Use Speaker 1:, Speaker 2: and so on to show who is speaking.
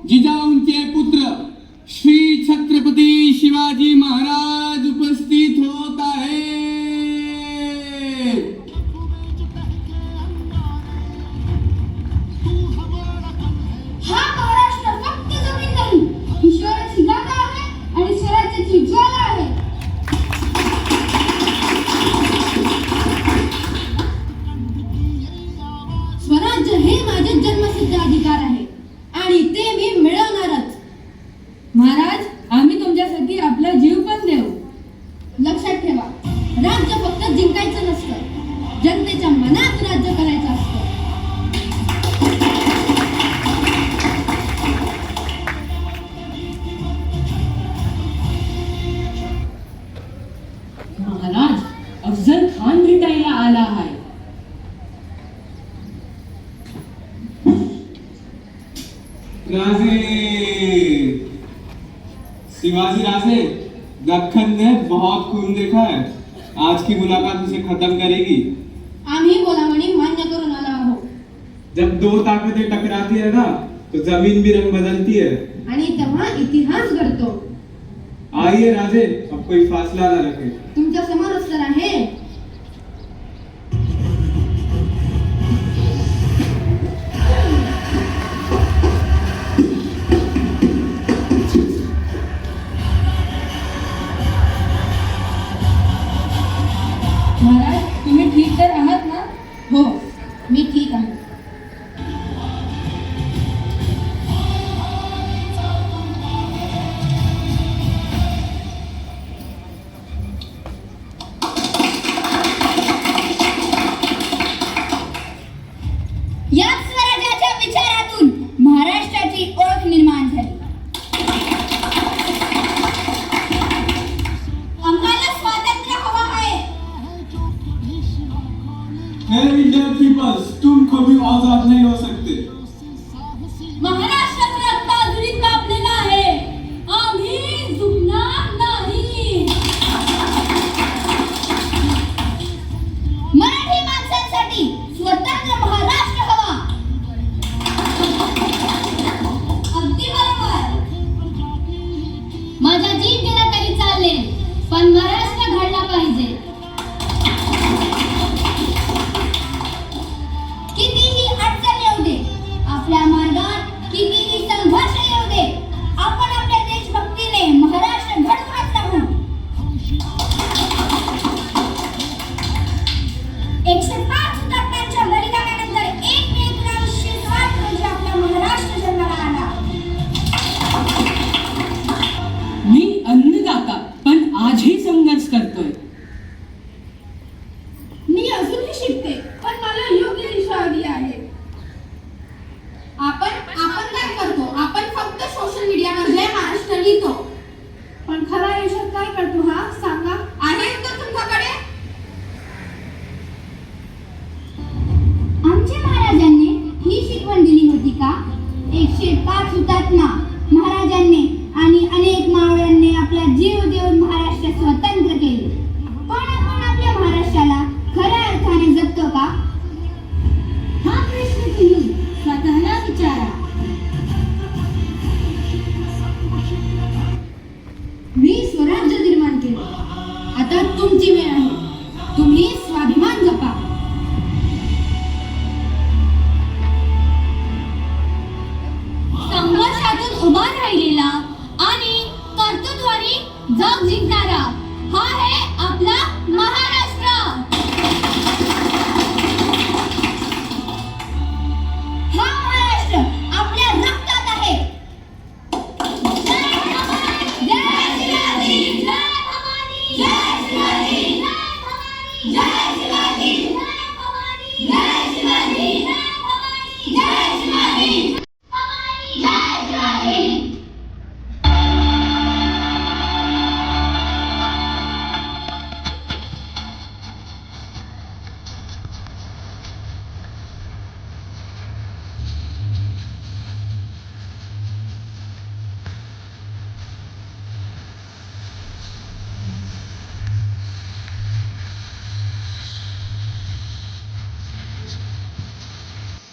Speaker 1: जिजाऊंचे पुत्र श्री छत्रपती शिवाजी महाराज उपस्थित होत आहे।
Speaker 2: हा महाराष्ट्र फक्त जमीन नाही, ही शहराची गाथा आहे आणि स्वराज्याची ज्वाला आहे। स्वराज्य हे माझे जन्मसिद्ध अधिकार आहे आणि ते मी मिळवणारच।
Speaker 3: महाराज, आम्ही तुमच्यासाठी आपला जीव पण देऊ।
Speaker 2: लक्षात ठेवा, राज्य फक्त जिंकायचं नसतं, जनतेच्या मनात राज्य करायचं असतं।
Speaker 3: महाराज, अफजल खान भेटायला आला आहे।
Speaker 1: राजे शिवाजी राजे, दक्खन ने बहुत खून देखा है, आज की मुलाकात उसे खत्म करेगी।
Speaker 2: आम्ही बोलावणी मान्य करून आलो आहोत।
Speaker 1: जब दो ताकतें टकराती है ना, तो जमीन भी रंग बदलती है।
Speaker 2: आणि तेव्हा इतिहास घडतो।
Speaker 1: आइए राजे, अब कोई फासला ना रखे।
Speaker 2: तुमच्या समोर उत्तर आहे।
Speaker 3: महाराज, तुम्ही ठीक तर आहात ना?
Speaker 2: हो, मी ठीक आहे। याच स्वराज्याच्या विचारातून महाराष्ट्राची ओळख निर्माण झाली। आम्हाला स्वातंत्र्य हवं आहे।
Speaker 1: इंडियन पीपल्स, तुम कभी आजाद नहीं हो सकते।
Speaker 2: महाराष्ट्राचं रक्त अजूनही कापलेलं आहे, आम्ही झुकणार नाही। मराठी माणसांसाठी स्वतंत्र महाराष्ट्र हवा। अगदी बरोबर, माझा जीव गेला तरी चालेल, पण महाराष्ट्र घडला पाहिजे। कितीही अडचण येऊ दे, आपल्या मार्गात कितीही संघर्ष येऊ दे, आपण आपल्या देशभक्तीने महाराष्ट्र घडवत राहू। 105 हुतात्म्यांच्या बलिदानानंतर 1 मे 1960 रोजी आपला महाराष्ट्र जन्माला आला।
Speaker 3: मी अन्नदाता, पण आजही संघर्ष करतोय।
Speaker 2: मी अजूनही शिकते, पण मला योग्य दिशा हवी आहे। आपण काय करतो? आपण फक्त सोशल मीडियावर जय महाराष्ट्र लिहितो, पण खऱ्या आयुष्यात काय करतो हा सांगा? आहे उत्तर तुमच्याकडे? आमच्या महाराजांनी ही शिकवण दिली होती का? 105 हुतात्मा महाराजांनी आणि अनेक मावळ्यांनी आपला जीव देऊन महाराष्ट्र स्वतंत्र केले, पण आपण आपल्या महाराष्ट्राला खऱ्या अर्थाने जगतो का? हा प्रश्न तुम्ही स्वतःला विचारा। मी स्वराज्य निर्माण केले, आता तुमची वेळ आहे, तुम्ही स्वाभिमान जपा। संघर्षातून उभा राहिलेला आणि कर्तृत्वाने जग जिंकणारा हा